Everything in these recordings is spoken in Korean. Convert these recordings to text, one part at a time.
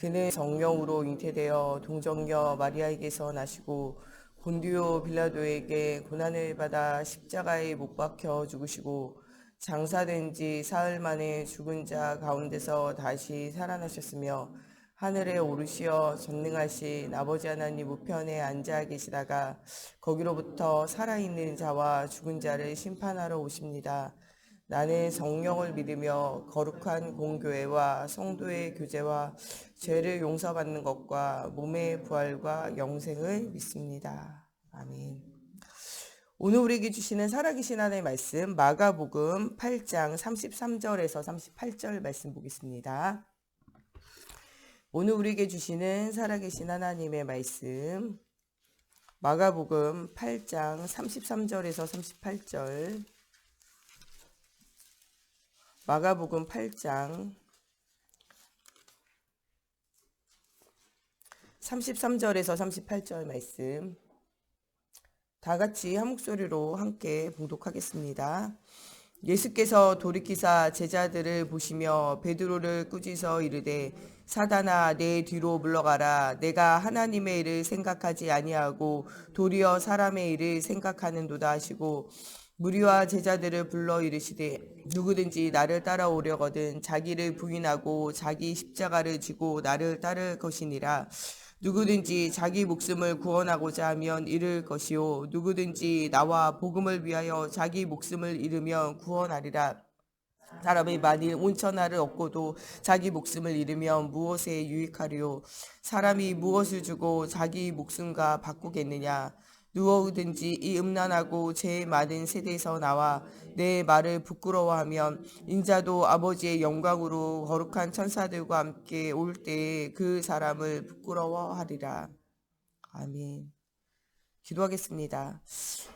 그는 성령으로 잉태되어 동정녀 마리아에게서 나시고 본디오 빌라도에게 고난을 받아 십자가에 못 박혀 죽으시고 장사된 지 사흘 만에 죽은 자 가운데서 다시 살아나셨으며 하늘에 오르시어 전능하신 아버지 하나님 우편에 앉아 계시다가 거기로부터 살아있는 자와 죽은 자를 심판하러 오십니다. 나는 성령을 믿으며 거룩한 공교회와 성도의 교제와 죄를 용서받는 것과 몸의 부활과 영생을 믿습니다. 아멘. 오늘 우리에게 주시는 살아계신 하나님의 말씀 마가복음 8장 33절에서 38절 말씀 보겠습니다. 오늘 우리에게 주시는 살아계신 하나님의 말씀 마가복음 8장 33절에서 38절 마가복음 8장 33절에서 38절 말씀 다 같이 한 목소리로 함께 봉독하겠습니다. 예수께서 돌이키사 제자들을 보시며 베드로를 꾸짖어 이르되 사단아 내 뒤로 물러가라. 내가 하나님의 일을 생각하지 아니하고 도리어 사람의 일을 생각하는도다 하시고 무리와 제자들을 불러 이르시되 누구든지 나를 따라오려거든 자기를 부인하고 자기 십자가를 지고 나를 따를 것이니라. 누구든지 자기 목숨을 구원하고자 하면 잃을 것이요 누구든지 나와 복음을 위하여 자기 목숨을 잃으면 구원하리라. 사람이 만일 온 천하를 얻고도 자기 목숨을 잃으면 무엇에 유익하리요? 사람이 무엇을 주고 자기 목숨과 바꾸겠느냐? 누구든지 이 음란하고 죄 많은 세대에서 나와 내 말을 부끄러워하면 인자도 아버지의 영광으로 거룩한 천사들과 함께 올 때에 그 사람을 부끄러워하리라. 아멘. 기도하겠습니다.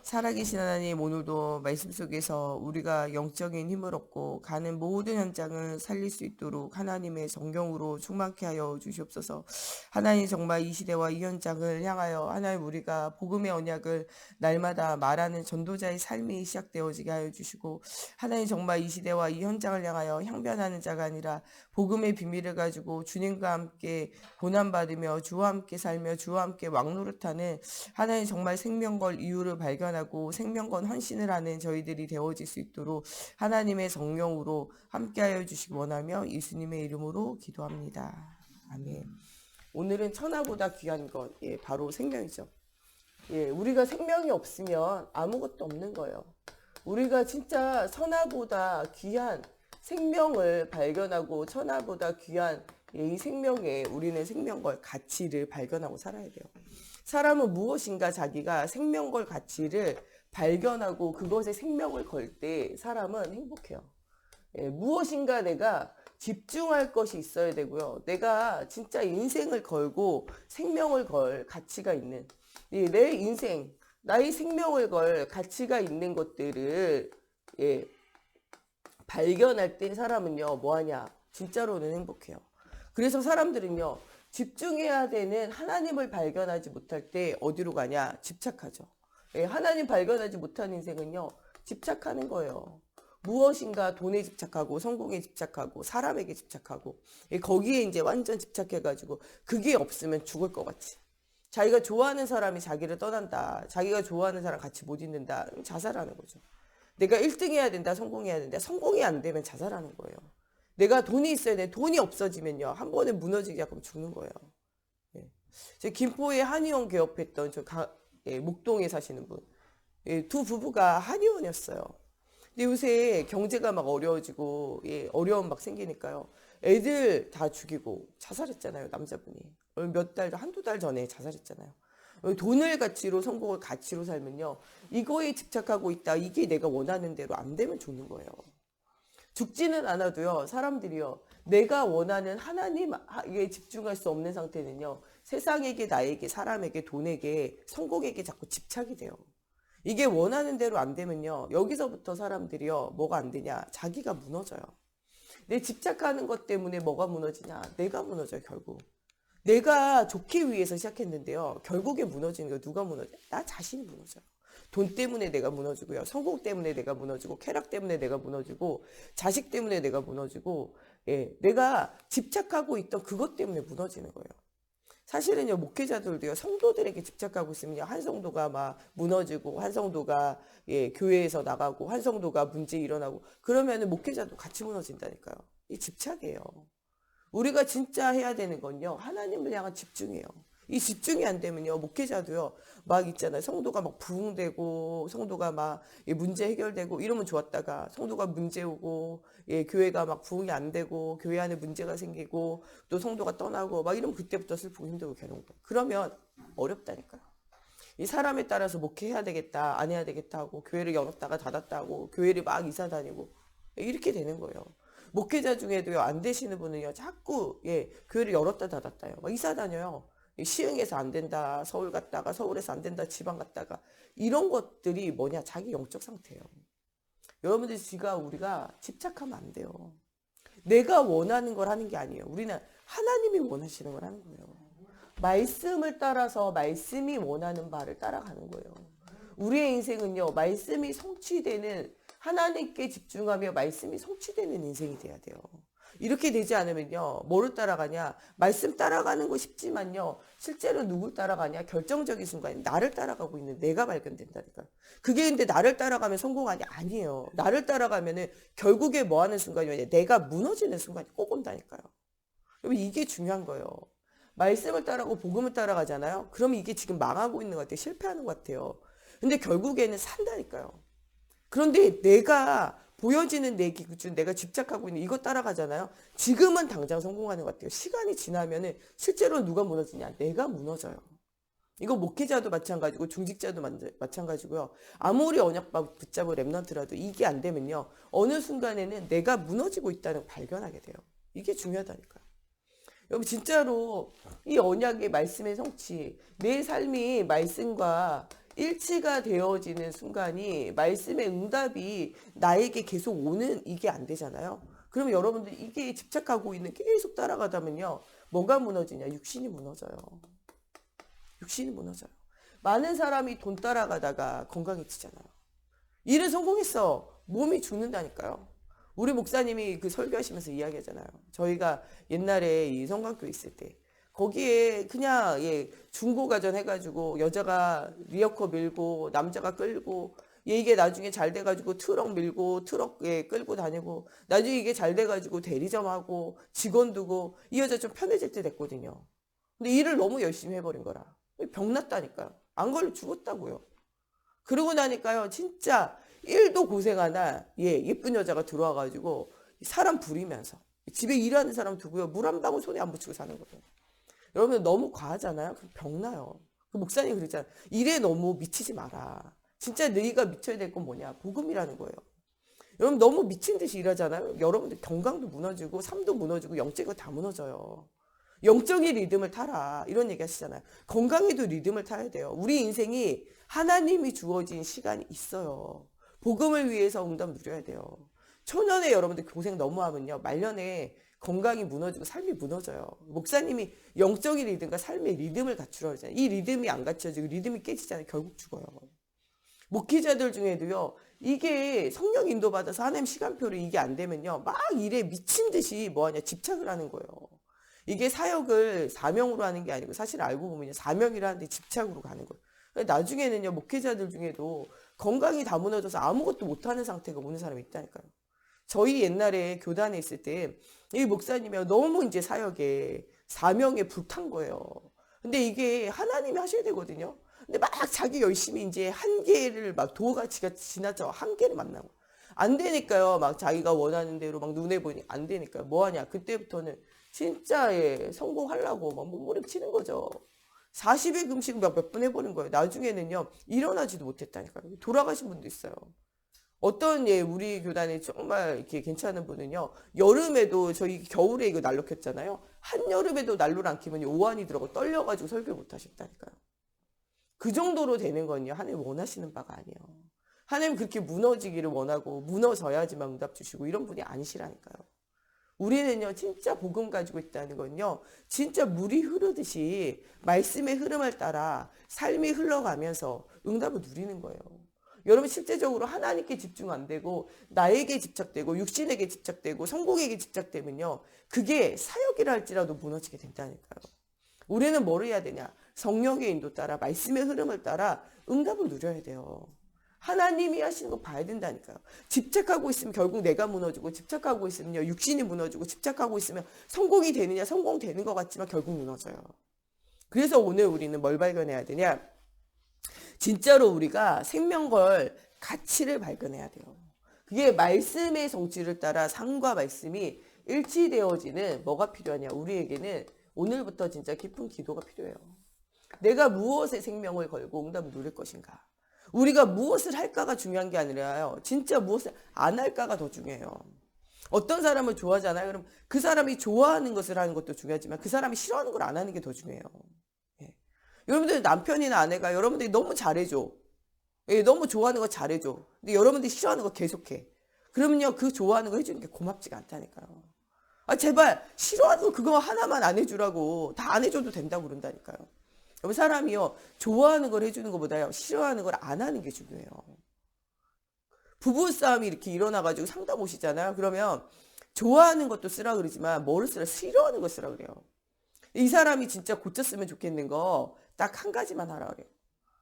살아계신 하나님, 오늘도 말씀 속에서 우리가 영적인 힘을 얻고 가는 모든 현장을 살릴 수 있도록 하나님의 성령으로 충만케 하여 주시옵소서. 하나님 정말 이 시대와 이 현장을 향하여 하나님 우리가 복음의 언약을 날마다 말하는 전도자의 삶이 시작되어지게 하여 주시고 하나님 정말 이 시대와 이 현장을 향하여 향변하는 자가 아니라 복음의 비밀을 가지고 주님과 함께 고난받으며 주와 함께 살며 주와 함께 왕노릇하는 하나님 정말 생명걸 이유를 발견하고 생명건 헌신을 하는 저희들이 되어질 수 있도록 하나님의 성령으로 함께하여 주시기 원하며 예수님의 이름으로 기도합니다. 아멘. 오늘은 천하보다 귀한 것, 바로 생명이죠. 우리가 생명이 없으면 아무것도 없는 거예요. 우리가 진짜 천하보다 귀한 생명을 발견하고 천하보다 귀한 이 생명에 우리는 생명걸 가치를 발견하고 살아야 돼요. 사람은 무엇인가 자기가 생명걸 가치를 발견하고 그것에 생명을 걸 때 사람은 행복해요. 무엇인가 내가 집중할 것이 있어야 되고요. 내가 진짜 인생을 걸고 생명을 걸 가치가 있는 내 인생, 나의 생명을 걸 가치가 있는 것들을 발견할 때 사람은요 뭐하냐? 진짜로는 행복해요. 그래서 사람들은요 집중해야 되는 하나님을 발견하지 못할 때 어디로 가냐? 집착하죠. 하나님 발견하지 못한 인생은요 집착하는 거예요. 무엇인가 돈에 집착하고 성공에 집착하고 사람에게 집착하고 거기에 이제 완전 집착해가지고 그게 없으면 죽을 것 같이. 자기가 좋아하는 사람이 자기를 떠난다. 자기가 좋아하는 사람 같이 못 있는다. 자살하는 거죠. 내가 1등 해야 된다. 성공해야 된다. 성공이 안 되면 자살하는 거예요. 내가 돈이 있어야 돼. 돈이 없어지면요. 한 번에 무너지기 약간 죽는 거예요. 제 김포에 한의원 개업했던 목동에 사시는 분. 두 부부가 한의원이었어요. 근데 요새 경제가 막 어려워지고 어려움 막 생기니까요. 애들 다 죽이고 자살했잖아요. 남자분이. 몇 달, 한두 달 전에 자살했잖아요. 돈을 가치로 성공을 가치로 살면요. 이거에 집착하고 있다. 이게 내가 원하는 대로 안 되면 죽는 거예요. 죽지는 않아도요. 사람들이요. 내가 원하는 하나님에 집중할 수 없는 상태는요. 세상에게, 나에게, 사람에게, 돈에게, 성공에게 자꾸 집착이 돼요. 이게 원하는 대로 안 되면요. 여기서부터 사람들이요. 뭐가 안 되냐. 자기가 무너져요. 내 집착하는 것 때문에 뭐가 무너지냐. 내가 무너져요. 결국. 내가 좋기 위해서 시작했는데요. 결국에 무너지는 거 누가 무너져요? 나 자신이 무너져요. 돈 때문에 내가 무너지고요. 성공 때문에 내가 무너지고 쾌락 때문에 내가 무너지고 자식 때문에 내가 무너지고 예, 내가 집착하고 있던 그것 때문에 무너지는 거예요. 사실은요, 목회자들도요, 성도들에게 집착하고 있으면요, 한 성도가 막 무너지고, 한 성도가, 예, 교회에서 나가고, 한 성도가 문제 일어나고, 그러면은 목회자도 같이 무너진다니까요. 이 집착이에요. 우리가 진짜 해야 되는 건요, 하나님을 향한 집중이에요. 이 집중이 안 되면요, 목회자도요, 막 있잖아요. 성도가 막 부흥되고, 성도가 막 예, 문제 해결되고, 이러면 좋았다가, 성도가 문제 오고, 예, 교회가 막 부흥이 안 되고, 교회 안에 문제가 생기고, 또 성도가 떠나고, 막 이러면 그때부터 슬프고 힘들고 괴로운 거예요. 그러면 어렵다니까요. 이 사람에 따라서 목회해야 되겠다, 안 해야 되겠다 하고, 교회를 열었다가 닫았다 하고, 교회를 막 이사 다니고, 이렇게 되는 거예요. 목회자 중에도요, 안 되시는 분은요, 자꾸, 예, 교회를 열었다 닫았다요. 막 이사 다녀요. 시흥에서 안 된다, 서울 갔다가, 서울에서 안 된다, 지방 갔다가. 이런 것들이 뭐냐, 자기 영적 상태예요. 여러분들 우리가 집착하면 안 돼요. 내가 원하는 걸 하는 게 아니에요. 우리는 하나님이 원하시는 걸 하는 거예요. 말씀을 따라서 말씀이 원하는 바를 따라가는 거예요. 우리의 인생은요, 말씀이 성취되는, 하나님께 집중하며 말씀이 성취되는 인생이 돼야 돼요. 이렇게 되지 않으면요, 뭐를 따라가냐? 말씀 따라가는 거 쉽지만요, 실제로 누굴 따라가냐? 결정적인 순간에 나를 따라가고 있는 내가 발견된다니까요. 그게 근데 나를 따라가면 성공하냐? 아니에요. 나를 따라가면은 결국에 뭐 하는 순간이냐? 내가 무너지는 순간이 꼭 온다니까요. 여러분, 이게 중요한 거예요. 말씀을 따라가고 복음을 따라가잖아요. 그러면 이게 지금 망하고 있는 것 같아요. 실패하는 것 같아요. 근데 결국에는 산다니까요. 그런데 내가 보여지는 내 기준, 내가 집착하고 있는 이거 따라가잖아요. 지금은 당장 성공하는 것 같아요. 시간이 지나면은 실제로 누가 무너지냐? 내가 무너져요. 이거 목회자도 마찬가지고 중직자도 마찬가지고요. 아무리 언약 붙잡은 랩런트라도 이게 안 되면요, 어느 순간에는 내가 무너지고 있다는 걸 발견하게 돼요. 이게 중요하다니까요. 여러분, 진짜로 이 언약의 말씀의 성취, 내 삶이 말씀과 일치가 되어지는 순간이 말씀의 응답이 나에게 계속 오는, 이게 안 되잖아요. 그러면 여러분들 이게 집착하고 있는, 계속 따라가다면요, 뭐가 무너지냐? 육신이 무너져요. 육신이 무너져요. 많은 사람이 돈 따라가다가 건강해지잖아요. 일은 성공했어. 몸이 죽는다니까요. 우리 목사님이 그 설교하시면서 이야기하잖아요. 저희가 옛날에 이 성곽교회 있을 때 거기에 그냥 예, 중고가전 해가지고 여자가 리어커 밀고 남자가 끌고, 예, 이게 나중에 잘 돼가지고 트럭 밀고 트럭 예, 끌고 다니고, 나중에 이게 잘 돼가지고 대리점하고 직원 두고, 이 여자 좀 편해질 때 됐거든요. 근데 일을 너무 열심히 해버린 거라 병났다니까요. 안 걸려 죽었다고요. 그러고 나니까요, 진짜 1도 고생하나, 예, 예쁜 여자가 들어와가지고 사람 부리면서 집에 일하는 사람 두고요, 물 한 방울 손에 안 묻히고 사는 거예요. 여러분, 너무 과하잖아요. 병나요. 그 목사님 그랬잖아요. 일에 너무 미치지 마라. 진짜 너희가 미쳐야 될 건 뭐냐? 복음이라는 거예요. 여러분, 너무 미친 듯이 일하잖아요. 여러분들 건강도 무너지고 삶도 무너지고 영적이 다 무너져요. 영적인 리듬을 타라, 이런 얘기 하시잖아요. 건강에도 리듬을 타야 돼요. 우리 인생이 하나님이 주어진 시간이 있어요. 복음을 위해서 응답 누려야 돼요. 초년에 여러분들 고생 너무 하면요, 말년에 건강이 무너지고 삶이 무너져요. 목사님이 영적인 리듬과 삶의 리듬을 갖추라 그러잖아요. 이 리듬이 안 갖춰지고 리듬이 깨지잖아요. 결국 죽어요. 목회자들 중에도요, 이게 성령 인도받아서 하나님 시간표를 이게 안 되면요, 막 일에 미친 듯이 뭐하냐, 집착을 하는 거예요. 이게 사역을 사명으로 하는 게 아니고, 사실 알고 보면 사명이라는데 집착으로 가는 거예요. 나중에는요, 목회자들 중에도 건강이 다 무너져서 아무것도 못하는 상태가 오는 사람이 있다니까요. 저희 옛날에 교단에 있을 때 이 목사님이 너무 이제 사역에 사명에 불탄 거예요. 근데 이게 하나님이 하셔야 되거든요. 근데 막 자기 열심히 이제 한계를 막 도가치가 지나쳐 한계를 만나고 안 되니까요. 막 자기가 원하는 대로 막 눈에 보니 안 되니까요. 뭐 하냐? 그때부터는 진짜 예, 성공하려고 막 몸부림치는 거죠. 40일 금식 몇 번 해버린 거예요. 나중에는요, 일어나지도 못했다니까요. 돌아가신 분도 있어요. 어떤 예, 우리 교단에 정말 이렇게 괜찮은 분은요, 여름에도 저희 겨울에 이거 난로 켰잖아요. 한여름에도 난로를 안 켜면 오한이 들어가고 떨려가지고 설교 못 하셨다니까요. 그 정도로 되는 건요, 하나님 원하시는 바가 아니에요. 하나님 그렇게 무너지기를 원하고 무너져야지만 응답 주시고 이런 분이 아니시라니까요. 우리는요, 진짜 복음 가지고 있다는 건요, 진짜 물이 흐르듯이 말씀의 흐름을 따라 삶이 흘러가면서 응답을 누리는 거예요. 여러분 실제적으로 하나님께 집중 안 되고 나에게 집착되고 육신에게 집착되고 성공에게 집착되면요. 그게 사역이라 할지라도 무너지게 된다니까요. 우리는 뭘 해야 되냐? 성령의 인도 따라 말씀의 흐름을 따라 응답을 누려야 돼요. 하나님이 하시는 거 봐야 된다니까요. 집착하고 있으면 결국 내가 무너지고 집착하고 있으면요. 육신이 무너지고 집착하고 있으면 성공이 되느냐 성공되는 것 같지만 결국 무너져요. 그래서 오늘 우리는 뭘 발견해야 되냐? 진짜로 우리가 생명걸 가치를 발견해야 돼요. 그게 말씀의 성취를 따라 삶과 말씀이 일치되어지는 뭐가 필요하냐? 우리에게는 오늘부터 진짜 깊은 기도가 필요해요. 내가 무엇에 생명을 걸고 응답을 누릴 것인가? 우리가 무엇을 할까가 중요한 게 아니라요. 진짜 무엇을 안 할까가 더 중요해요. 어떤 사람을 좋아하잖아요. 그럼 그 사람이 좋아하는 것을 하는 것도 중요하지만 그 사람이 싫어하는 걸 안 하는 게 더 중요해요. 예. 여러분들 남편이나 아내가 여러분들이 너무 잘해줘. 예, 너무 좋아하는 거 잘해줘. 근데 여러분들이 싫어하는 거 계속해. 그러면요. 그 좋아하는 거 해주는 게 고맙지가 않다니까요. 아, 제발 싫어하는 거 그거 하나만 안 해주라고. 다 안 해줘도 된다고 그런다니까요. 사람이요. 좋아하는 걸 해주는 것보다요. 싫어하는 걸 안 하는 게 중요해요. 부부싸움이 이렇게 일어나가지고 상담 오시잖아요. 그러면 좋아하는 것도 쓰라 그러지만 뭐를 쓰라? 싫어하는 거 쓰라 그래요. 이 사람이 진짜 고쳤으면 좋겠는 거 딱 한 가지만 하라 그래요.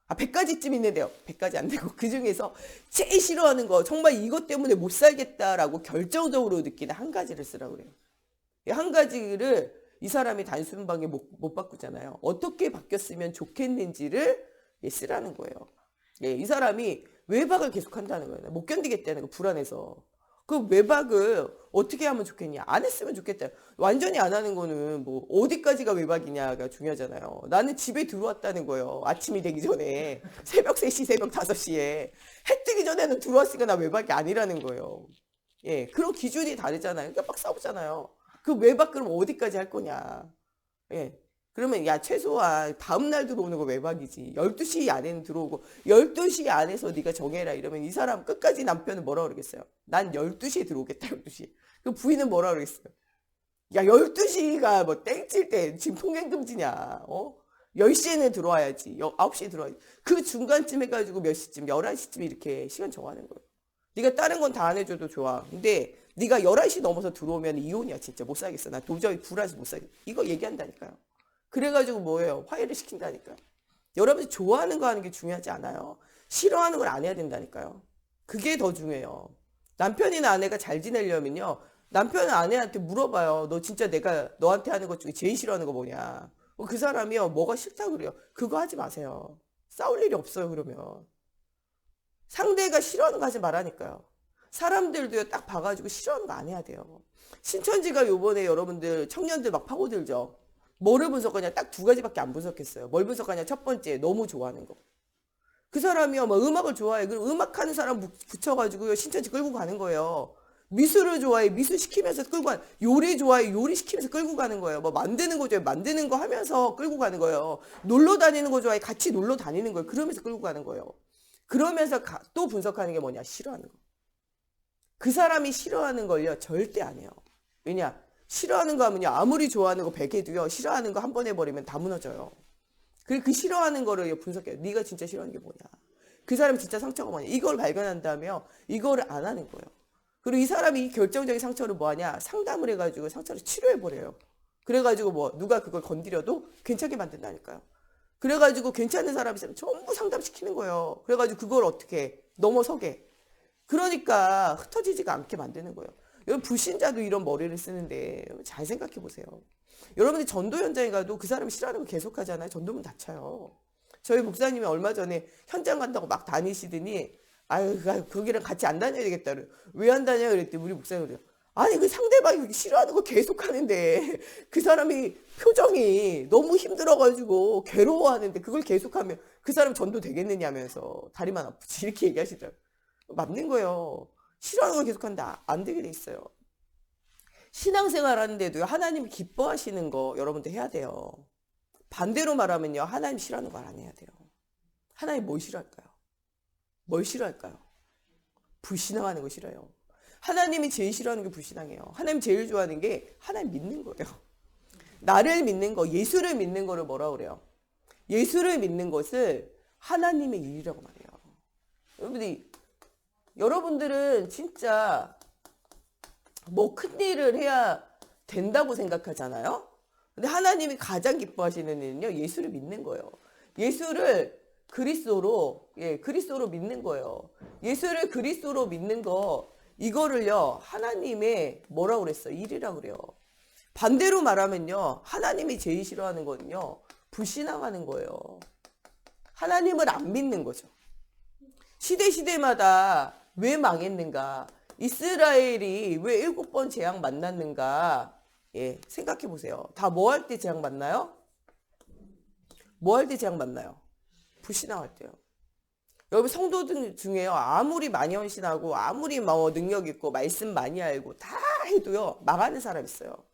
아, 100가지쯤 있는데요. 100가지 안 되고 그 중에서 제일 싫어하는 거 정말 이것 때문에 못 살겠다라고 결정적으로 느끼는 한 가지를 쓰라 그래요. 이 한 가지를 이 사람이 단순방에 못 바꾸잖아요. 어떻게 바뀌었으면 좋겠는지를 쓰라는 거예요. 예, 이 사람이 외박을 계속 한다는 거예요. 못 견디겠다는 거, 불안해서. 그 외박을 어떻게 하면 좋겠냐? 안 했으면 좋겠다. 완전히 안 하는 거는 뭐 어디까지가 외박이냐가 중요하잖아요. 나는 집에 들어왔다는 거예요. 아침이 되기 전에. 새벽 3시, 새벽 5시에. 해 뜨기 전에는 들어왔으니까 나 외박이 아니라는 거예요. 예, 그런 기준이 다르잖아요. 그러니까 막 싸우잖아요. 그 외박 그럼 어디까지 할 거냐. 예. 그러면 야 최소한 다음 날 들어오는 거 외박이지. 12시 안에는 들어오고 12시 안에서 네가 정해라 이러면 이 사람 끝까지 남편은 뭐라 그러겠어요? 난 12시에 들어오겠다. 12시. 그 부인은 뭐라 그러겠어요? 야 12시가 뭐 땡칠 때 지금 통행금지냐. 10시에는 들어와야지. 9시에 들어와야지. 그 중간쯤 해가지고 몇 시쯤 11시쯤 이렇게 시간 정하는 거예요. 네가 다른 건 다 안 해줘도 좋아. 근데 네가 11시 넘어서 들어오면 이혼이야. 진짜 못 살겠어. 나 도저히 불안해서 못 살겠어. 이거 얘기한다니까요. 그래가지고 뭐예요? 화해를 시킨다니까요. 여러분이 좋아하는 거 하는 게 중요하지 않아요. 싫어하는 걸 안 해야 된다니까요. 그게 더 중요해요. 남편이나 아내가 잘 지내려면요. 남편은 아내한테 물어봐요. 너 진짜 내가 너한테 하는 것 중에 제일 싫어하는 거 뭐냐. 그 사람이요. 뭐가 싫다 그래요. 그거 하지 마세요. 싸울 일이 없어요. 그러면. 상대가 싫어하는 거 하지 말라니까요. 사람들도요. 딱 봐가지고 싫어하는 거 안 해야 돼요. 신천지가 요번에 여러분들 청년들 막 파고들죠. 뭐를 분석하냐? 딱 2가지밖에 안 분석했어요. 뭘 분석하냐? 첫 번째, 너무 좋아하는 거. 그 사람이요, 뭐 음악을 좋아해. 그럼 음악하는 사람 붙여가지고요, 신천지 끌고 가는 거예요. 미술을 좋아해. 미술 시키면서 끌고 가는, 요리 좋아해. 요리 시키면서 끌고 가는 거예요. 뭐 만드는 거 좋아해. 만드는 거 하면서 끌고 가는 거예요. 놀러 다니는 거 좋아해. 같이 놀러 다니는 거예요. 그러면서 끌고 가는 거예요. 그러면서 또 분석하는 게 뭐냐? 싫어하는 거. 그 사람이 싫어하는 걸요, 절대 안 해요. 왜냐? 싫어하는 거 하면요. 아무리 좋아하는 거 100해도요. 싫어하는 거 한 번 해버리면 다 무너져요. 그 싫어하는 거를 분석해요. 네가 진짜 싫어하는 게 뭐냐. 그 사람이 진짜 상처가 뭐냐. 이걸 발견한다면 이거를 안 하는 거예요. 그리고 이 사람이 결정적인 상처를 뭐하냐. 상담을 해가지고 상처를 치료해버려요. 그래가지고 뭐 누가 그걸 건드려도 괜찮게 만든다니까요. 그래가지고 괜찮은 사람이 있으면 전부 상담시키는 거예요. 그래가지고 그걸 어떻게 해? 넘어서게. 그러니까 흩어지지가 않게 만드는 거예요. 여러분 불신자도 이런 머리를 쓰는데 잘 생각해 보세요. 여러분이 전도 현장에 가도 그 사람이 싫어하는 거 계속 하잖아요. 전도문 닫혀요. 저희 목사님이 얼마 전에 현장 간다고 막 다니시더니 아유 거기랑 같이 안 다녀야 되겠다. 왜 안 다녀요? 그랬더니 우리 목사님이 그래요. 아니 그 상대방이 싫어하는 거 계속 하는데 그 사람이 표정이 너무 힘들어가지고 괴로워하는데 그걸 계속하면 그 사람 전도 되겠느냐면서 다리만 아프지 이렇게 얘기하시더라고요. 맞는 거예요. 싫어하는 걸 계속한다. 안 되게 돼 있어요. 신앙생활 하는데도요. 하나님 기뻐하시는 거 여러분들 해야 돼요. 반대로 말하면요. 하나님 싫어하는 걸 안 해야 돼요. 하나님 뭘 싫어할까요? 뭘 싫어할까요? 불신앙하는 거 싫어요. 하나님이 제일 싫어하는 게 불신앙이에요. 하나님 제일 좋아하는 게 하나님 믿는 거예요. 나를 믿는 거, 예수를 믿는 거를 뭐라고 그래요? 예수를 믿는 것을 하나님의 일이라고 말해요. 여러분들은 진짜 뭐 큰 일을 해야 된다고 생각하잖아요. 근데 하나님이 가장 기뻐하시는 일은요, 예수를 믿는 거예요. 예수를 그리스도로, 그리스도로 믿는 거예요. 예수를 그리스도로 믿는 거, 이거를요, 하나님의 뭐라고 그랬어요? 일이라고 그래요. 반대로 말하면요, 하나님이 제일 싫어하는 거는요, 불신앙하는 거예요. 하나님을 안 믿는 거죠. 시대마다 왜 망했는가? 이스라엘이 왜 7번 재앙 만났는가? 생각해 보세요. 다 뭐 할 때 재앙 만나요? 뭐 할 때 재앙 만나요? 불신앙할 때요. 여러분 성도들 중에요. 아무리 많이 헌신하고 아무리 뭐 능력 있고 말씀 많이 알고 다 해도요. 망하는 사람 있어요.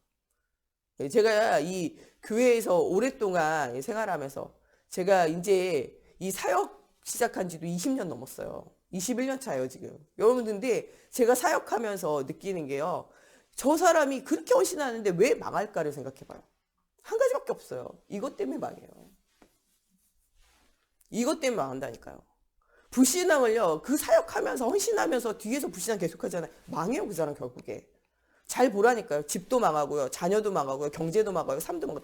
제가 이 교회에서 오랫동안 생활하면서 제가 이제 이 사역 시작한 지도 20년 넘었어요. 21년 차예요, 지금. 여러분들, 제가 사역하면서 느끼는 게요. 저 사람이 그렇게 헌신하는데 왜 망할까를 생각해봐요. 한 가지밖에 없어요. 이것 때문에 망해요. 이것 때문에 망한다니까요. 불신앙을요, 그 사역하면서 헌신하면서 뒤에서 불신앙 계속하잖아요. 망해요, 그 사람 결국에. 잘 보라니까요. 집도 망하고요, 자녀도 망하고요, 경제도 망하고요, 삶도 망하고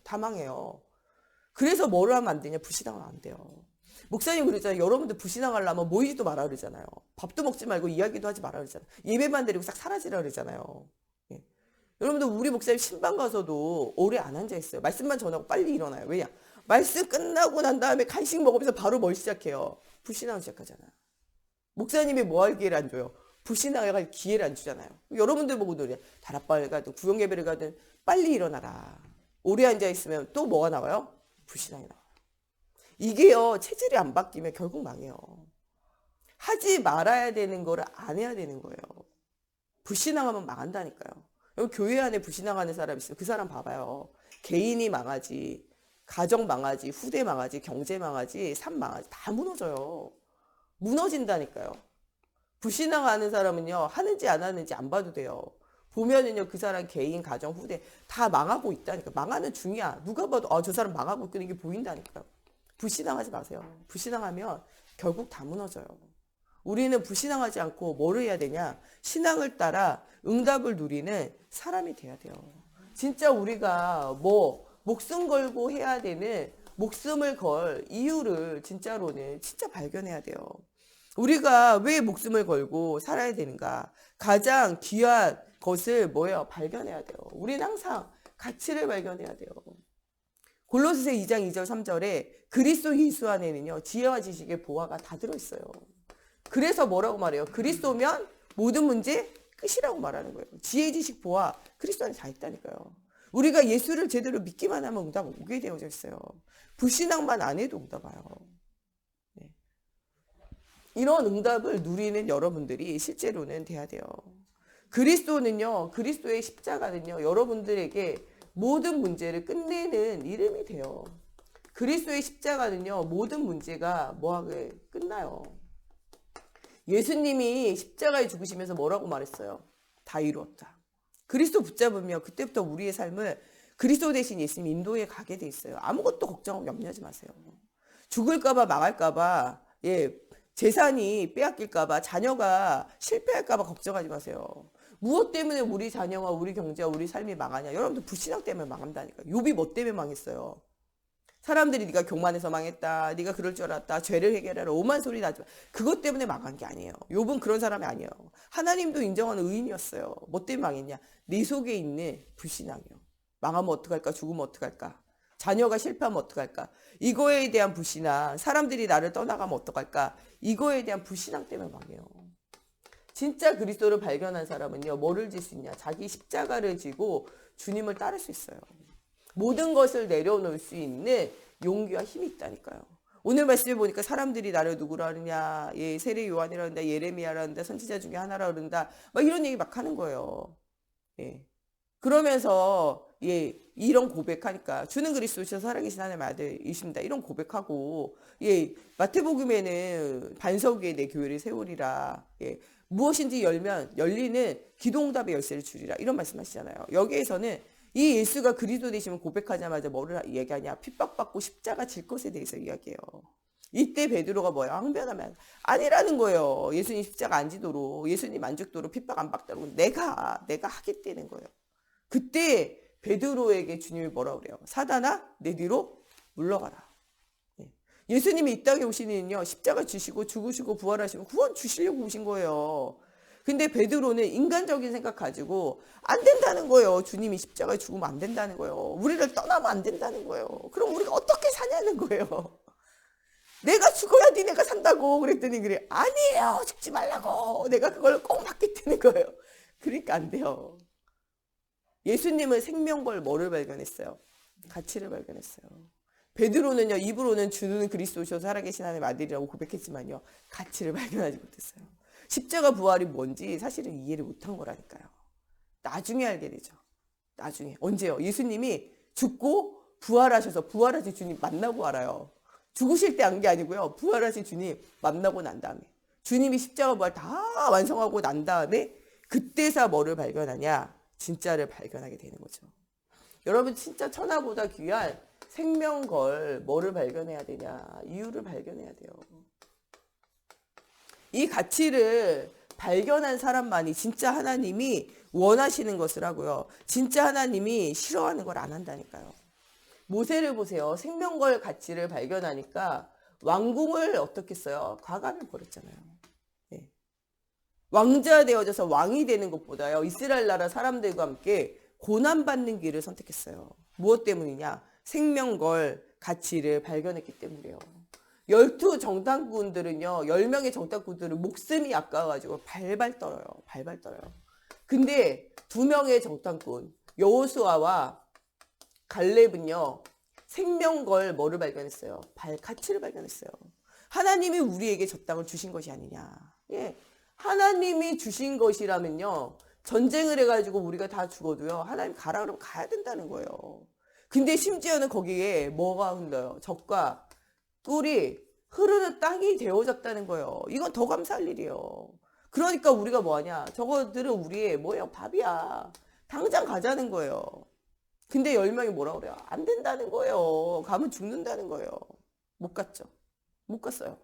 다 망해요. 그래서 뭐를 하면 안 되냐? 불신앙은 안 돼요. 목사님 그러잖아요. 여러분들 불신앙하려면 모이지도 마라 그러잖아요. 밥도 먹지 말고 이야기도 하지 마라 그러잖아요. 예배만 드리고 싹 사라지라 그러잖아요. 여러분들 우리 목사님 신방 가서도 오래 안 앉아 있어요. 말씀만 전하고 빨리 일어나요. 왜냐? 말씀 끝나고 난 다음에 간식 먹으면서 바로 뭘 시작해요? 불신앙을 시작하잖아요. 목사님이 뭐 할 기회를 안 줘요? 불신앙을 할 기회를 안 주잖아요. 여러분들 보고 노래 다락방을 가든 구역예배를 가든 빨리 일어나라. 오래 앉아 있으면 또 뭐가 나와요? 불신앙이 나와요. 이게요, 체질이 안 바뀌면 결국 망해요. 하지 말아야 되는 거를 안 해야 되는 거예요. 불신앙하면 망한다니까요. 여기 교회 안에 불신앙하는 사람 있으면 그 사람 봐봐요. 개인이 망하지, 가정 망하지, 후대 망하지, 경제 망하지, 삶 망하지, 다 무너져요. 무너진다니까요. 불신앙하는 사람은요, 하는지 안 하는지 안 봐도 돼요. 보면은요, 그 사람 개인, 가정, 후대 다 망하고 있다니까. 망하는 중이야. 누가 봐도 저 사람 망하고 있구나, 이게 보인다니까요. 불신앙하지 마세요. 불신앙하면 결국 다 무너져요. 우리는 불신앙하지 않고 뭐를 해야 되냐? 신앙을 따라 응답을 누리는 사람이 돼야 돼요. 진짜 우리가 뭐 목숨 걸고 해야 되는 목숨을 걸 이유를 진짜로는 진짜 발견해야 돼요. 우리가 왜 목숨을 걸고 살아야 되는가? 가장 귀한 것을 뭐예요? 발견해야 돼요. 우리는 항상 가치를 발견해야 돼요. 골로새서 2장 2절 3절에 그리스도 예수 안에는요, 지혜와 지식의 보화가 다 들어있어요. 그래서 뭐라고 말해요? 그리스도면 모든 문제 끝이라고 말하는 거예요. 지혜, 지식, 보화, 그리스도 안에 다 있다니까요. 우리가 예수를 제대로 믿기만 하면 응답 오게 되어져 있어요. 불신앙만 안 해도 응답 와요. 네. 이런 응답을 누리는 여러분들이 실제로는 돼야 돼요. 그리스도는요, 그리스도의 십자가는요, 여러분들에게 모든 문제를 끝내는 이름이 돼요. 그리스도의 십자가는요, 모든 문제가 뭐하게 끝나요. 예수님이 십자가에 죽으시면서 뭐라고 말했어요? 다 이루었다. 그리스도 붙잡으면 그때부터 우리의 삶을 그리스도 대신 예수님 인도에 가게 돼 있어요. 아무것도 걱정하고 염려하지 마세요. 죽을까봐 망할까봐, 재산이 빼앗길까봐, 자녀가 실패할까봐 걱정하지 마세요. 무엇 때문에 우리 자녀와 우리 경제와 우리 삶이 망하냐? 여러분들 불신앙 때문에 망한다니까. 욥이 뭐 때문에 망했어요? 사람들이 네가 교만해서 망했다, 네가 그럴 줄 알았다, 죄를 해결하라, 오만 소리 나지 마. 그것 때문에 망한 게 아니에요. 욥은 그런 사람이 아니에요. 하나님도 인정하는 의인이었어요. 뭐 때문에 망했냐? 네 속에 있는 불신앙이요. 망하면 어떡할까? 죽으면 어떡할까? 자녀가 실패하면 어떡할까? 이거에 대한 불신앙, 사람들이 나를 떠나가면 어떡할까? 이거에 대한 불신앙 때문에 망해요. 진짜 그리스도를 발견한 사람은요, 뭐를 질 수 있냐? 자기 십자가를 지고 주님을 따를 수 있어요. 모든 것을 내려놓을 수 있는 용기와 힘이 있다니까요. 오늘 말씀해 보니까 사람들이 나를 누구라 하느냐, 세례 요한이라 한다, 예레미야라 한다, 선지자 중에 하나라 그런다, 막 이런 얘기 막 하는 거예요. 그러면서 이런 고백하니까 주는 그리스도시여 살아계신 하나님의 아들이십니다. 이런 고백하고 마태복음에는 반석 위에 내 교회를 세우리라. 무엇인지 열면 열리는 기도응답의 열쇠를 주리라. 이런 말씀하시잖아요. 여기에서는 이 예수가 그리스도 되시면 고백하자마자 뭐를 얘기하냐? 핍박받고 십자가 질 것에 대해서 이야기해요. 이때 베드로가 뭐예요? 항변하면 아니라는 거예요. 예수님 십자가 안 지도록, 예수님 만족도로 핍박 안 받도록 내가 하겠다는 거예요. 그때 베드로에게 주님이 뭐라 그래요? 사단아, 내 뒤로 물러가라. 예수님이 이 땅에 오시는요, 십자가 지시고 죽으시고 부활하시고 구원 주시려고 오신 거예요. 근데 베드로는 인간적인 생각 가지고 안 된다는 거예요. 주님이 십자가에 죽으면 안 된다는 거예요. 우리를 떠나면 안 된다는 거예요. 그럼 우리가 어떻게 사냐는 거예요. 내가 죽어야 니네가 산다고 그랬더니 그래. 아니에요. 죽지 말라고. 내가 그걸 꼭 받겠다는 거예요. 그러니까 안 돼요. 예수님은 생명걸 뭐를 발견했어요? 가치를 발견했어요. 베드로는요, 입으로는 주는 그리스도시요 살아계신 하나님의 아들이라고 고백했지만요, 가치를 발견하지 못했어요. 십자가 부활이 뭔지 사실은 이해를 못한 거라니까요. 나중에 알게 되죠. 나중에. 언제요? 예수님이 죽고 부활하셔서 부활하신 주님 만나고 알아요. 죽으실 때 안 게 아니고요. 부활하신 주님 만나고 난 다음에. 주님이 십자가 부활 다 완성하고 난 다음에 그때서 뭐를 발견하냐? 진짜를 발견하게 되는 거죠. 여러분 진짜 천하보다 귀한 생명걸 뭐를 발견해야 되냐? 이유를 발견해야 돼요. 이 가치를 발견한 사람만이 진짜 하나님이 원하시는 것을 하고요. 진짜 하나님이 싫어하는 걸 안 한다니까요. 모세를 보세요. 생명걸 가치를 발견하니까 왕궁을 어떻게 써요? 과감히 버렸잖아요. 네. 왕자 되어져서 왕이 되는 것보다요. 이스라엘 나라 사람들과 함께 고난받는 길을 선택했어요. 무엇 때문이냐? 생명걸 가치를 발견했기 때문이에요. 12 정탐꾼들은요. 10명의 정탐꾼들은 목숨이 아까워가지고 발발 떨어요. 발발 떨어요. 근데 2명의 정탐꾼 여호수아와 갈렙은요. 생명걸 뭐를 발견했어요? 가치를 발견했어요. 하나님이 우리에게 저 땅을 주신 것이 아니냐. 예. 하나님이 주신 것이라면요. 전쟁을 해가지고 우리가 다 죽어도요. 하나님 가라 그러면 가야 된다는 거예요. 근데 심지어는 거기에 뭐가 흘러요? 젖과 꿀이 흐르는 땅이 되어졌다는 거예요. 이건 더 감사할 일이에요. 그러니까 우리가 뭐하냐? 저거들은 우리의 뭐예요? 밥이야. 당장 가자는 거예요. 근데 10명이 뭐라 그래요? 안 된다는 거예요. 가면 죽는다는 거예요. 못 갔죠. 못 갔어요.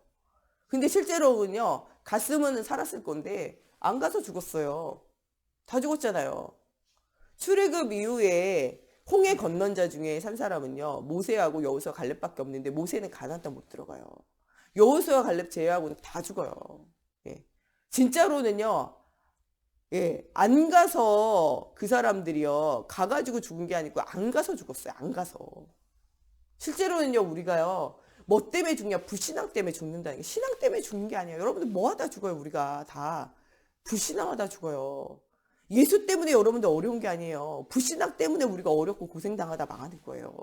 근데 실제로는요. 갔으면 살았을 건데 안 가서 죽었어요. 다 죽었잖아요. 출애굽 이후에 홍해 건넌 자 중에 산 사람은요. 모세하고 여호수아 갈렙밖에 없는데 모세는 가나안 땅 못 들어가요. 여호수아 갈렙 제외하고는 다 죽어요. 예. 진짜로는요. 예, 안 가서 그 사람들이요. 가가지고 죽은 게 아니고 안 가서 죽었어요. 안 가서. 실제로는요. 우리가요. 뭐 때문에 죽냐? 불신앙 때문에 죽는다는 게 신앙 때문에 죽는 게 아니에요. 여러분들 뭐 하다 죽어요. 우리가 다. 불신앙하다 죽어요. 예수 때문에 여러분들 어려운 게 아니에요. 불신앙 때문에 우리가 어렵고 고생당하다 망하는 거예요.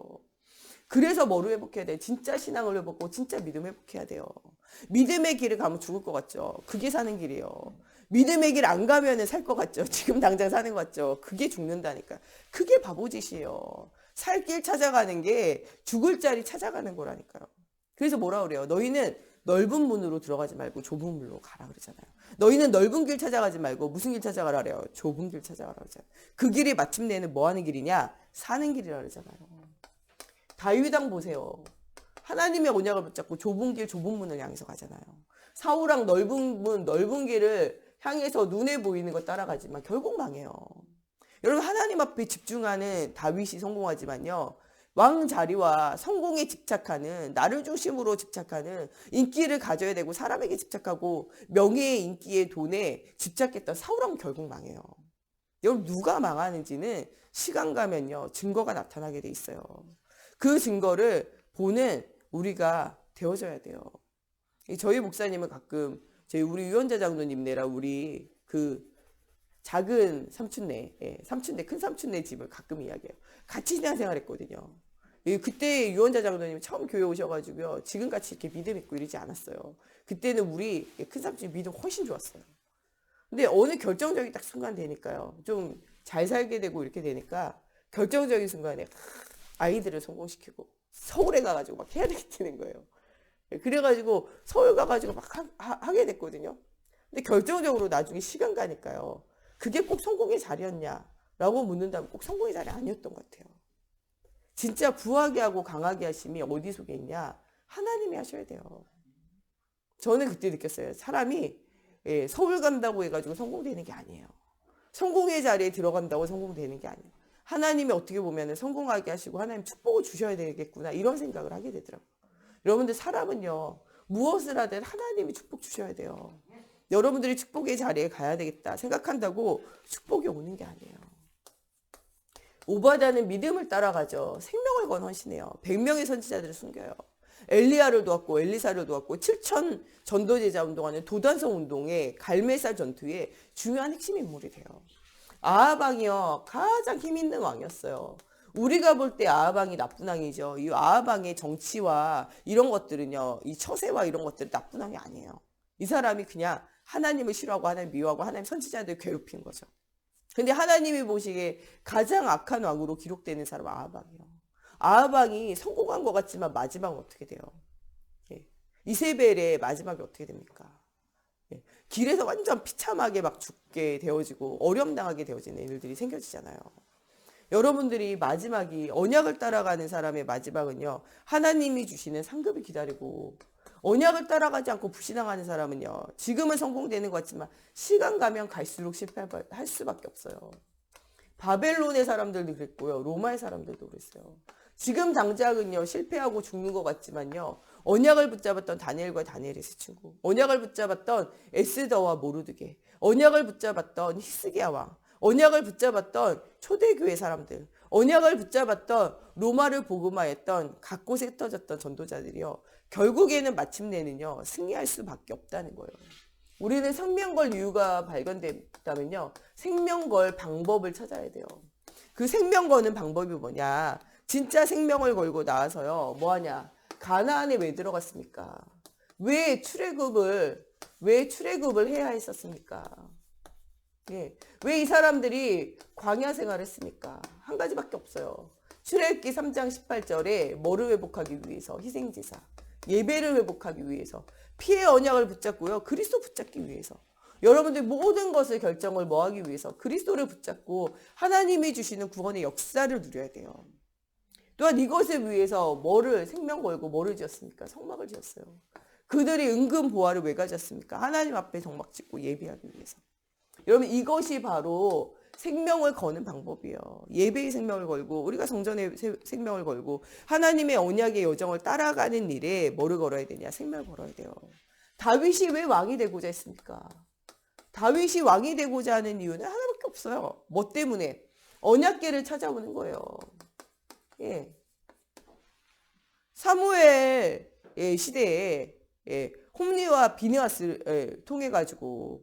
그래서 뭐를 회복해야 돼? 진짜 신앙을 회복하고 진짜 믿음 회복해야 돼요. 믿음의 길을 가면 죽을 것 같죠? 그게 사는 길이에요. 믿음의 길 안 가면 살 것 같죠? 지금 당장 사는 것 같죠? 그게 죽는다니까. 그게 바보짓이에요. 살 길 찾아가는 게 죽을 자리 찾아가는 거라니까요. 그래서 뭐라 그래요? 너희는 넓은 문으로 들어가지 말고 좁은 문으로 가라 그러잖아요. 너희는 넓은 길 찾아가지 말고 무슨 길 찾아가라 그래요? 좁은 길 찾아가라 그러잖아요. 그 길이 마침내는 뭐 하는 길이냐? 사는 길이라 그러잖아요. 다윗 왕 보세요. 하나님의 언약을 붙잡고 좁은 길, 좁은 문을 향해서 가잖아요. 사울왕 넓은 문, 넓은 길을 향해서 눈에 보이는 거 따라가지만 결국 망해요. 여러분 하나님 앞에 집중하는 다윗이 성공하지만요. 왕 자리와 성공에 집착하는 나를 중심으로 집착하는 인기를 가져야 되고 사람에게 집착하고 명예에 인기에 돈에 집착했던 사울왕 결국 망해요. 여러분 누가 망하는지는 시간 가면요. 증거가 나타나게 돼 있어요. 그 증거를 보는 우리가 되어져야 돼요. 저희 목사님은 가끔 우리 유언자 장로님네라 우리 그 작은 삼촌네, 삼촌네, 큰 삼촌네 집을 가끔 이야기해요. 같이 신앙생활 했거든요. 그때 유언자 장로님 처음 교회 오셔가지고요. 지금같이 이렇게 믿음 있고 이러지 않았어요. 그때는 우리 큰 삼촌이 믿음 훨씬 좋았어요. 근데 어느 결정적인 딱 순간 되니까요. 좀 잘 살게 되고 이렇게 되니까 결정적인 순간에 아이들을 성공시키고 서울에 가가지고 막 해야 되겠다는 거예요. 그래가지고 서울 가가지고 막 하게 됐거든요. 근데 결정적으로 나중에 시간 가니까요. 그게 꼭 성공의 자리였냐라고 묻는다면 꼭 성공의 자리 아니었던 것 같아요. 진짜 부하게 하고 강하게 하심이 어디 속에 있냐? 하나님이 하셔야 돼요. 저는 그때 느꼈어요. 사람이 서울 간다고 해가지고 성공되는 게 아니에요. 성공의 자리에 들어간다고 성공되는 게 아니에요. 하나님이 어떻게 보면 성공하게 하시고 하나님 축복을 주셔야 되겠구나 이런 생각을 하게 되더라고요. 여러분들 사람은요. 무엇을 하든 하나님이 축복 주셔야 돼요. 여러분들이 축복의 자리에 가야 되겠다 생각한다고 축복이 오는 게 아니에요. 오바다는 믿음을 따라가죠. 생명을 건 헌신해요. 100명의 선지자들을 숨겨요. 엘리야를 도왔고 엘리사를 도왔고 7천 전도제자 운동하는 도단성 운동의 갈멜살 전투에 중요한 핵심 인물이 돼요. 아하방이요. 가장 힘 있는 왕이었어요. 우리가 볼 때 아하방이 나쁜 왕이죠. 이 아하방의 정치와 이런 것들은요. 이 처세와 이런 것들은 나쁜 왕이 아니에요. 이 사람이 그냥 하나님을 싫어하고 하나님 미워하고 하나님 선지자들 괴롭힌 거죠. 근데 하나님이 보시기에 가장 악한 왕으로 기록되는 사람은 아하방이에요. 아하방이 성공한 것 같지만 마지막은 어떻게 돼요? 이세벨의 마지막이 어떻게 됩니까? 길에서 완전 비참하게 막 죽게 되어지고 어려움당하게 되어지는 일들이 생겨지잖아요. 여러분들이 마지막이 언약을 따라가는 사람의 마지막은요. 하나님이 주시는 상급을 기다리고 언약을 따라가지 않고 불신앙하는 사람은요. 지금은 성공되는 것 같지만 시간 가면 갈수록 실패할 수밖에 없어요. 바벨론의 사람들도 그랬고요. 로마의 사람들도 그랬어요. 지금 당장은요. 실패하고 죽는 것 같지만요. 언약을 붙잡았던 다니엘과 다니엘의 세 친구, 언약을 붙잡았던 에스더와 모르드게, 언약을 붙잡았던 히스기야 왕, 언약을 붙잡았던 초대교회 사람들, 언약을 붙잡았던 로마를 복음화했던 각 곳에 흩어졌던 전도자들이요. 결국에는 마침내는요. 승리할 수밖에 없다는 거예요. 우리는 생명 걸 이유가 발견됐다면요. 생명 걸 방법을 찾아야 돼요. 그 생명 거는 방법이 뭐냐. 진짜 생명을 걸고 나와서요. 뭐하냐. 가나안에 왜 들어갔습니까? 왜 출애굽을 해야 했었습니까? 예. 왜 이 사람들이 광야 생활을 했습니까? 한 가지밖에 없어요. 출애굽기 3장 18절에 뭐를 회복하기 위해서 희생제사, 예배를 회복하기 위해서, 피의 언약을 붙잡고요. 그리스도 붙잡기 위해서. 여러분들 모든 것을 결정을 뭐 하기 위해서? 그리스도를 붙잡고 하나님이 주시는 구원의 역사를 누려야 돼요. 또한 이것을 위해서 생명 걸고 뭐를 지었습니까? 성막을 지었어요. 그들이 은근 보화를 왜 가졌습니까? 하나님 앞에 성막 짓고 예배하기 위해서. 여러분 이것이 바로 생명을 거는 방법이에요. 예배의 생명을 걸고 우리가 성전의 생명을 걸고 하나님의 언약의 여정을 따라가는 일에 뭐를 걸어야 되냐? 생명을 걸어야 돼요. 다윗이 왜 왕이 되고자 했습니까? 다윗이 왕이 되고자 하는 이유는 하나밖에 없어요. 뭐 때문에? 언약궤를 찾아오는 거예요. 예. 사무엘 시대에 홈리와 비느하스를 통해 가지고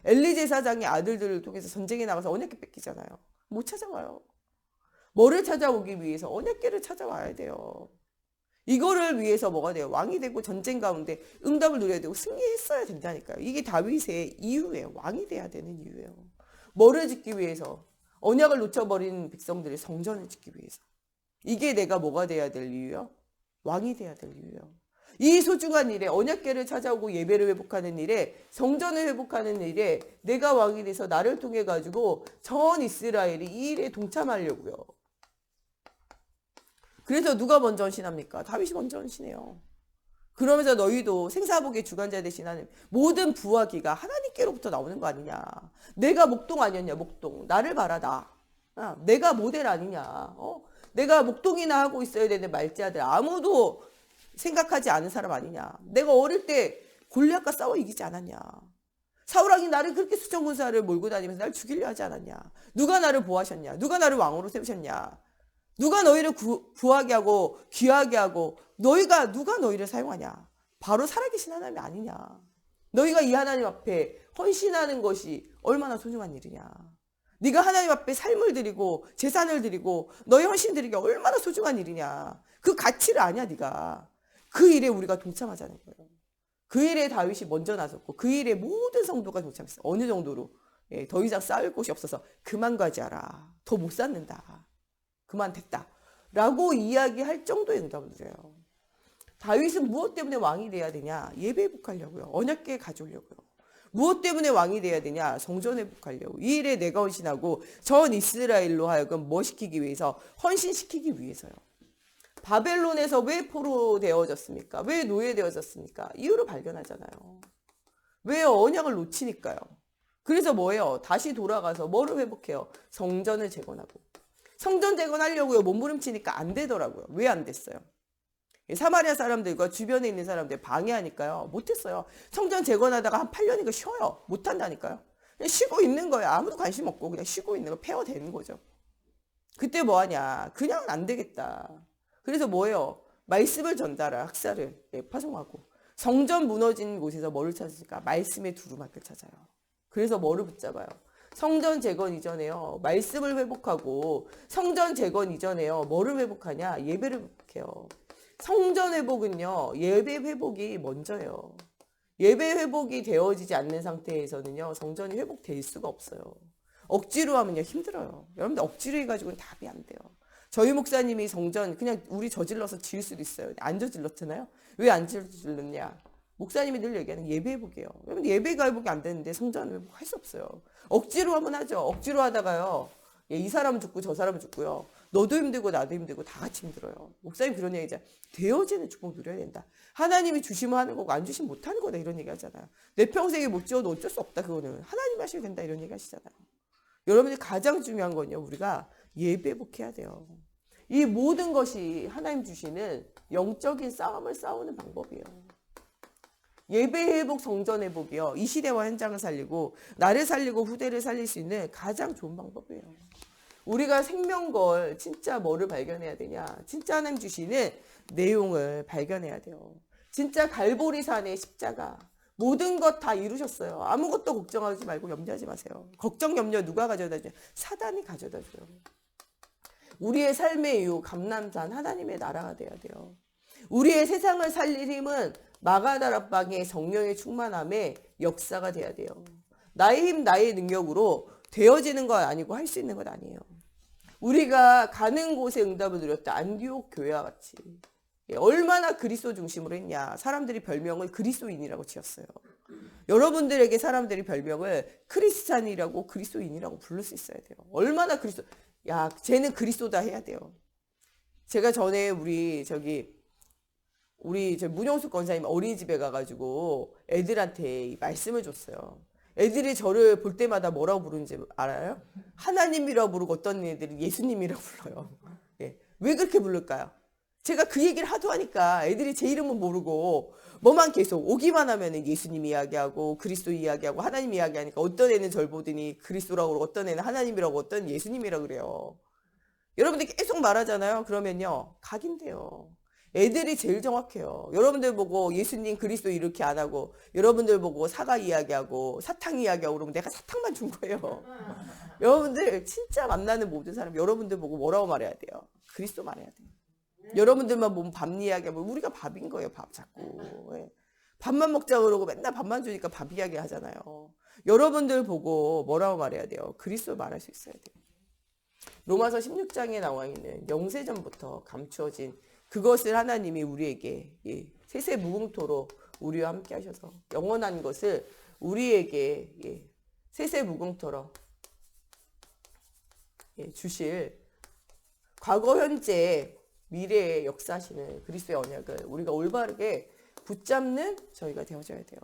엘리 제사장의 아들들을 통해서 전쟁에 나가서 언약궤 뺏기잖아요. 못 찾아와요. 뭐를 찾아오기 위해서? 언약궤를 찾아와야 돼요. 이거를 위해서 뭐가 돼요? 왕이 되고 전쟁 가운데 응답을 누려야 되고 승리했어야 된다니까요. 이게 다윗의 이유예요. 왕이 돼야 되는 이유예요. 뭐를 짓기 위해서? 언약을 놓쳐버린 백성들의 성전을 짓기 위해서. 이게 내가 뭐가 돼야 될 이유요? 왕이 돼야 될 이유요. 이 소중한 일에 언약궤를 찾아오고 예배를 회복하는 일에 성전을 회복하는 일에 내가 왕이 돼서 나를 통해 가지고 전 이스라엘이 이 일에 동참하려고요. 그래서 누가 먼저 헌신합니까? 다윗이 먼저 헌신해요. 그러면서 너희도 생사복의 주관자 되신 하나님 모든 부하기가 하나님께로부터 나오는 거 아니냐. 내가 목동 아니었냐. 목동. 나를 봐라 나. 내가 모델 아니냐. 내가 목동이나 하고 있어야 되는 말지아들 아무도 생각하지 않은 사람 아니냐. 내가 어릴 때 골리앗과 싸워 이기지 않았냐. 사울왕이 나를 그렇게 수천 군사를 몰고 다니면서 나를 죽이려 하지 않았냐. 누가 나를 보호하셨냐. 누가 나를 왕으로 세우셨냐. 누가 너희를 구하게 하고 귀하게 하고 누가 너희를 사용하냐. 바로 살아계신 하나님이 아니냐. 너희가 이 하나님 앞에 헌신하는 것이 얼마나 소중한 일이냐. 네가 하나님 앞에 삶을 드리고 재산을 드리고 너의 헌신 드리기가 얼마나 소중한 일이냐. 그 가치를 아냐 네가. 그 일에 우리가 동참하자는 거예요. 그 일에 다윗이 먼저 나섰고 그 일에 모든 성도가 동참했어요. 어느 정도로? 더 이상 쌓을 곳이 없어서 그만 가지하라. 더 못 쌓는다. 그만 됐다. 라고 이야기할 정도의 응답을 드려요. 다윗은 무엇 때문에 왕이 돼야 되냐? 예배 회복하려고요. 언약궤 가져오려고요. 무엇 때문에 왕이 돼야 되냐? 성전 회복하려고. 이 일에 내가 헌신하고 전 이스라엘로 하여금 뭐 시키기 위해서? 헌신시키기 위해서요. 바벨론에서 왜 포로 되어졌습니까? 왜 노예되어졌습니까? 이유를 발견하잖아요. 왜 언약을 놓치니까요. 그래서 뭐예요? 다시 돌아가서 뭐를 회복해요? 성전을 재건하고. 성전 재건하려고요. 몸부림치니까 안 되더라고요. 왜 안 됐어요? 사마리아 사람들과 주변에 있는 사람들 방해하니까요. 못했어요. 성전 재건하다가 한 8년인가 쉬어요. 못한다니까요. 그냥 쉬고 있는 거예요. 아무도 관심 없고 그냥 쉬고 있는 거 폐허되는 거죠. 그때 뭐하냐. 그냥은 안 되겠다. 그래서 뭐예요? 말씀을 전달할 학살을 파송하고 성전 무너진 곳에서 뭐를 찾으니까 말씀의 두루마기를 찾아요. 그래서 뭐를 붙잡아요? 성전 재건 이전에요. 말씀을 회복하고 성전 재건 이전에요. 뭐를 회복하냐? 예배를 회복해요. 성전 회복은요. 예배 회복이 먼저예요. 예배 회복이 되어지지 않는 상태에서는요. 성전이 회복될 수가 없어요. 억지로 하면요. 힘들어요. 여러분들 억지로 해가지고는 답이 안 돼요. 저희 목사님이 성전 그냥 우리 저질러서 지을 수도 있어요. 안 저질렀잖아요. 왜 안 저질렀냐? 목사님이 늘 얘기하는 예배 회복이에요. 여러분 예배가 회복이 안 되는데 성전 회복할 수 없어요. 억지로 하면 하죠. 억지로 하다가요. 이 사람은 죽고 저 사람은 죽고요. 너도 힘들고 나도 힘들고 다 같이 힘들어요. 목사님 그런 얘기잖아요. 되어지는 축복 누려야 된다. 하나님이 주시면 하는 거고 안 주시면 못하는 거다 이런 얘기 하잖아요. 내 평생에 못 지어도 어쩔 수 없다 그거는. 하나님 하셔야 된다 이런 얘기 하시잖아요. 여러분이 가장 중요한 건요. 우리가 예배 회복해야 돼요. 이 모든 것이 하나님 주시는 영적인 싸움을 싸우는 방법이에요. 예배 회복, 성전 회복이요. 이 시대와 현장을 살리고 나를 살리고 후대를 살릴 수 있는 가장 좋은 방법이에요. 우리가 생명걸 진짜 뭐를 발견해야 되냐. 진짜 하나님 주시는 내용을 발견해야 돼요. 진짜 갈보리산의 십자가. 모든 것 다 이루셨어요. 아무것도 걱정하지 말고 염려하지 마세요. 걱정, 염려 누가 가져다 줘요? 사단이 가져다 줘요. 우리의 삶의 이유, 감람산, 하나님의 나라가 돼야 돼요. 우리의 세상을 살릴 힘은 마가다락방의 성령의 충만함의 역사가 돼야 돼요. 나의 힘, 나의 능력으로 되어지는 건 아니고 할 수 있는 건 아니에요. 우리가 가는 곳에 응답을 누렸다. 안디옥 교회와 같이. 얼마나 그리스도 중심으로 했냐. 사람들이 별명을 그리스도인이라고 지었어요. 여러분들에게 사람들이 별명을 크리스찬이라고 그리스도인이라고 부를 수 있어야 돼요. 얼마나 그리스도, 야, 쟤는 그리스도다 해야 돼요. 제가 전에 우리 문영숙 권사님 어린이집에 가가지고 애들한테 말씀을 줬어요. 애들이 저를 볼 때마다 뭐라고 부르는지 알아요? 하나님이라고 부르고 어떤 애들은 예수님이라고 불러요. 예. 왜 그렇게 부를까요? 제가 그 얘기를 하도 하니까 애들이 제 이름은 모르고 뭐만 계속 오기만 하면 예수님 이야기하고 그리스도 이야기하고 하나님 이야기하니까 어떤 애는 절 보더니 그리스도라고 그러고 어떤 애는 하나님이라고 어떤 예수님이라고 그래요. 여러분들이 계속 말하잖아요. 그러면요. 각인돼요. 애들이 제일 정확해요. 여러분들 보고 예수님 그리스도 이렇게 안 하고 여러분들 보고 사과 이야기하고 사탕 이야기하고 그러면 내가 사탕만 준 거예요. 여러분들 진짜 만나는 모든 사람 여러분들 보고 뭐라고 말해야 돼요? 그리스도 말해야 돼요. 여러분들만 보면 밥 이야기하면 우리가 밥인 거예요. 밥 자꾸. 예. 밥만 먹자고 그러고 맨날 밥만 주니까 밥 이야기 하잖아요. 여러분들 보고 뭐라고 말해야 돼요? 그리스도 말할 수 있어야 돼요. 로마서 16장에 나와 있는 영세전부터 감추어진 그것을 하나님이 우리에게 세세 무궁토로 우리와 함께 하셔서 영원한 것을 우리에게 세세 무궁토로 주실 과거 현재 미래에 역사하시는 그리스도의 언약을 우리가 올바르게 붙잡는 저희가 되어져야 돼요.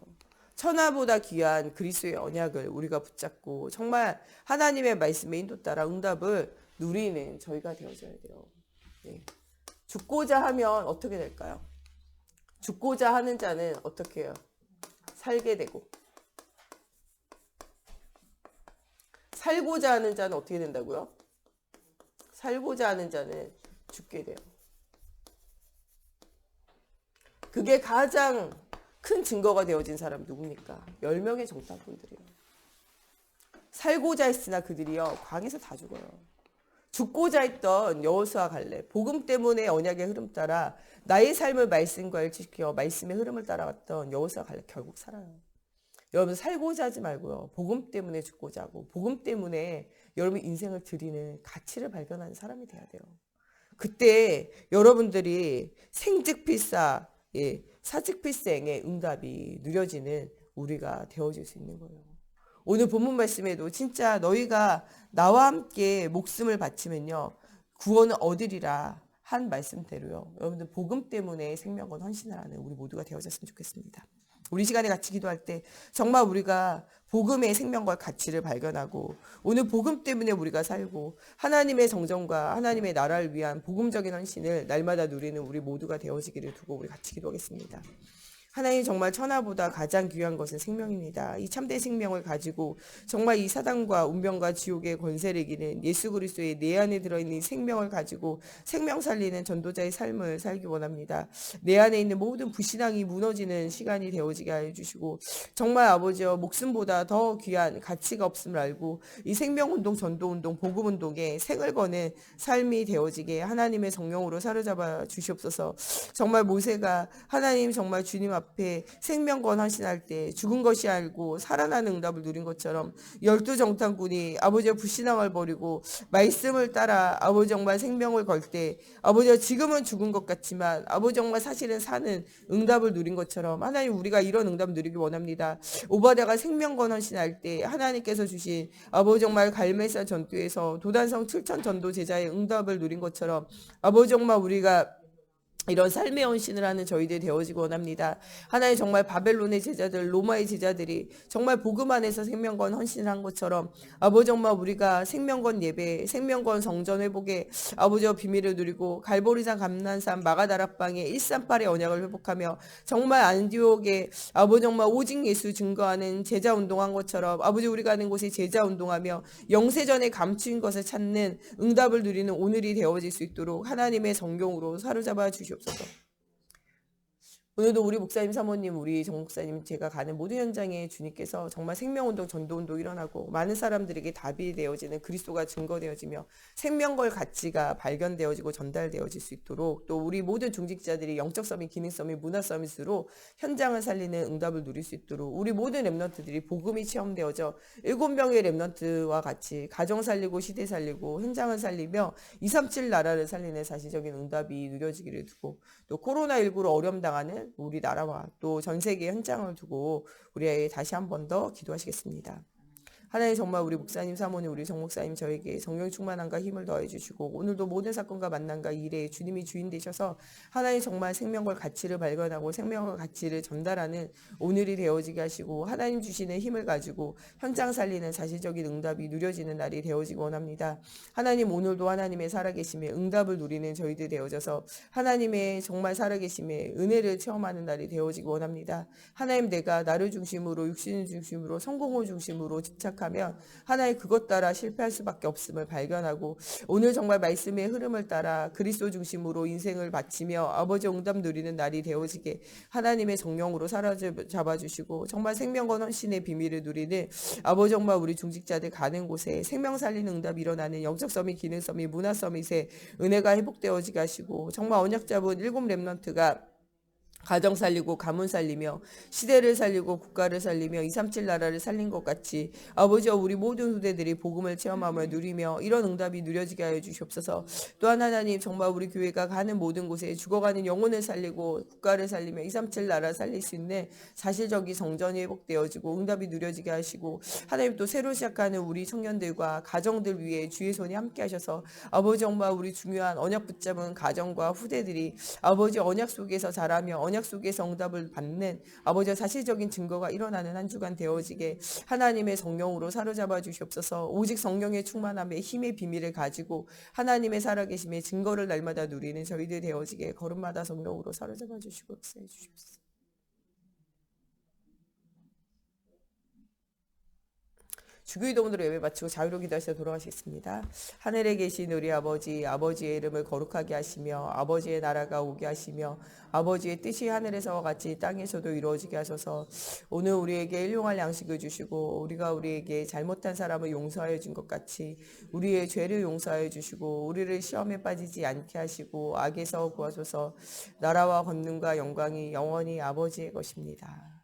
천하보다 귀한 그리스도의 언약을 우리가 붙잡고 정말 하나님의 말씀에 인도 따라 응답을 누리는 저희가 되어져야 돼요. 네. 죽고자 하면 어떻게 될까요? 죽고자 하는 자는 어떻게 해요? 살게 되고 살고자 하는 자는 어떻게 된다고요? 살고자 하는 자는 죽게 돼요. 그게 가장 큰 증거가 되어진 사람 누굽니까? 10명의 정탐꾼들이요. 살고자 했으나 그들이요 광에서 다 죽어요. 죽고자 했던 여호수아 갈렙 복음 때문에 언약의 흐름 따라 나의 삶을 말씀과 일치시켜 말씀의 흐름을 따라갔던 여호수아 갈렙 결국 살아요. 여러분 살고자 하지 말고요. 복음 때문에 죽고자 하고 복음 때문에 여러분 인생을 드리는 가치를 발견하는 사람이 돼야 돼요. 그때 여러분들이 생즉필사 사즉필생의 응답이 누려지는 우리가 되어질 수 있는 거예요. 오늘 본문 말씀에도 진짜 너희가 나와 함께 목숨을 바치면요 구원을 얻으리라 한 말씀대로요. 여러분들 복음 때문에 생명건 헌신을 하는 우리 모두가 되어졌으면 좋겠습니다. 우리 시간에 같이 기도할 때 정말 우리가 복음의 생명과 가치를 발견하고 오늘 복음 때문에 우리가 살고 하나님의 정정과 하나님의 나라를 위한 복음적인 헌신을 날마다 누리는 우리 모두가 되어지기를 두고 우리 같이 기도하겠습니다. 하나님 정말 천하보다 가장 귀한 것은 생명입니다. 이 참된 생명을 가지고 정말 이 사단과 운명과 지옥의 권세를 이기는 예수 그리스도의 내 안에 들어있는 생명을 가지고 생명 살리는 전도자의 삶을 살기 원합니다. 내 안에 있는 모든 불신앙이 무너지는 시간이 되어지게 해주시고 정말 아버지여 목숨보다 더 귀한 가치가 없음을 알고 이 생명운동, 전도운동, 복음운동에 생을 거는 삶이 되어지게 하나님의 성령으로 사로잡아 주시옵소서. 정말 모세가 하나님 정말 주님 앞에 생명권 헌신할 때 죽은 것이 알고 살아나는 응답을 누린 것처럼 12정탐꾼이 아버지의 불신앙을 버리고 말씀을 따라 아버지 정말 생명을 걸 때 아버지가 지금은 죽은 것 같지만 아버지 정말 사실은 사는 응답을 누린 것처럼 하나님 우리가 이런 응답을 누리기 원합니다. 오바댜가 생명권 헌신할 때 하나님께서 주신 아버지 정말 갈멜산 전투에서 도단성 7천 전도 제자의 응답을 누린 것처럼 아버지 정말 우리가 이런 삶의 헌신을 하는 저희들이 되어지고 원합니다. 하나님 정말 바벨론의 제자들, 로마의 제자들이 정말 복음 안에서 생명권 헌신을 한 것처럼 아버지 정말 우리가 생명권 예배, 생명권 성전 회복에 아버지와 비밀을 누리고 갈보리산 감난산 마가다락방의 138의 언약을 회복하며 정말 안디옥에 아버지 정말 오직 예수 증거하는 제자 운동한 것처럼 아버지 우리가 가는 곳에 제자 운동하며 영세전에 감추인 것을 찾는 응답을 누리는 오늘이 되어질 수 있도록 하나님의 성령으로 사로잡아 주시옵소서. 오늘도 우리 목사님, 사모님, 우리 정 목사님 제가 가는 모든 현장에 주님께서 정말 생명운동, 전도운동 일어나고 많은 사람들에게 답이 되어지는 그리스도가 증거되어지며 생명걸 가치가 발견되어지고 전달되어질 수 있도록 또 우리 모든 중직자들이 영적 서밋, 기능 서밋, 문화 서밋으로 현장을 살리는 응답을 누릴 수 있도록 우리 모든 랩런트들이 복음이 체험되어져 7명의 랩런트와 같이 가정 살리고 시대 살리고 현장을 살리며 237 나라를 살리는 사실적인 응답이 누려지기를 두고 또 코로나19로 어려움 당하는 우리나라와 또 전 세계 현장을 두고 우리 다시 한 번 더 기도하시겠습니다. 하나님 정말 우리 목사님, 사모님, 우리 정 목사님 저에게 성령 충만함과 힘을 더해 주시고 오늘도 모든 사건과 만남과 일에 주님이 주인 되셔서 하나님 정말 생명과 가치를 발견하고 생명과 가치를 전달하는 오늘이 되어지게 하시고 하나님 주시는 힘을 가지고 현장 살리는 사실적인 응답이 누려지는 날이 되어지기 원합니다. 하나님 오늘도 하나님의 살아계심에 응답을 누리는 저희들 되어져서 하나님의 정말 살아계심에 은혜를 체험하는 날이 되어지기 원합니다. 하나님 내가 나를 중심으로 육신을 중심으로 성공을 중심으로 집착하면 하나님 그것 따라 실패할 수밖에 없음을 발견하고 오늘 정말 말씀의 흐름을 따라 그리스도 중심으로 인생을 바치며 아버지 응답 누리는 날이 되어지게 하나님의 성령으로 사로잡아 주시고 정말 생명과 헌신의 비밀을 누리는 아버지 정말 우리 중직자들 가는 곳에 생명 살리는 응답이 일어나는 영적 서밋, 기능 서밋, 문화 서밋에 은혜가 회복되어지게 하시고 정말 언약 잡은 7 랩런트가 가정 살리고 가문 살리며 시대를 살리고 국가를 살리며 237 나라를 살린 것 같이 아버지와 우리 모든 후대들이 복음을 체험하며 누리며 이런 응답이 누려지게 하여 주시옵소서. 또한 하나님 정말 우리 교회가 가는 모든 곳에 죽어가는 영혼을 살리고 국가를 살리며 237 나라를 살릴 수 있는 사실적인 성전이 회복되어지고 응답이 누려지게 하시고 하나님 또 새로 시작하는 우리 청년들과 가정들 위해 주의 손이 함께 하셔서 아버지 정말 우리 중요한 언약 붙잡은 가정과 후대들이 아버지 언약 속에서 자라며 언약 속에서 응답을 받는 아버지의 사실적인 증거가 일어나는 한 주간 되어지게 하나님의 성령으로 사로잡아 주시옵소서. 오직 성령의 충만함의 힘의 비밀을 가지고 하나님의 살아계심의 증거를 날마다 누리는 저희들 되어지게 걸음마다 성령으로 사로잡아 주시고 역사해 주시옵소서. 주기도문으로 예배 마치고 자유로 기도하시다 돌아가시겠습니다. 하늘에 계신 우리 아버지, 아버지의 이름을 거룩하게 하시며 아버지의 나라가 오게 하시며 아버지의 뜻이 하늘에서와 같이 땅에서도 이루어지게 하소서. 오늘 우리에게 일용할 양식을 주시고 우리가 우리에게 잘못한 사람을 용서하여 준 것 같이 우리의 죄를 용서하여 주시고 우리를 시험에 빠지지 않게 하시고 악에서 구하소서. 나라와 권능과 영광이 영원히 아버지의 것입니다.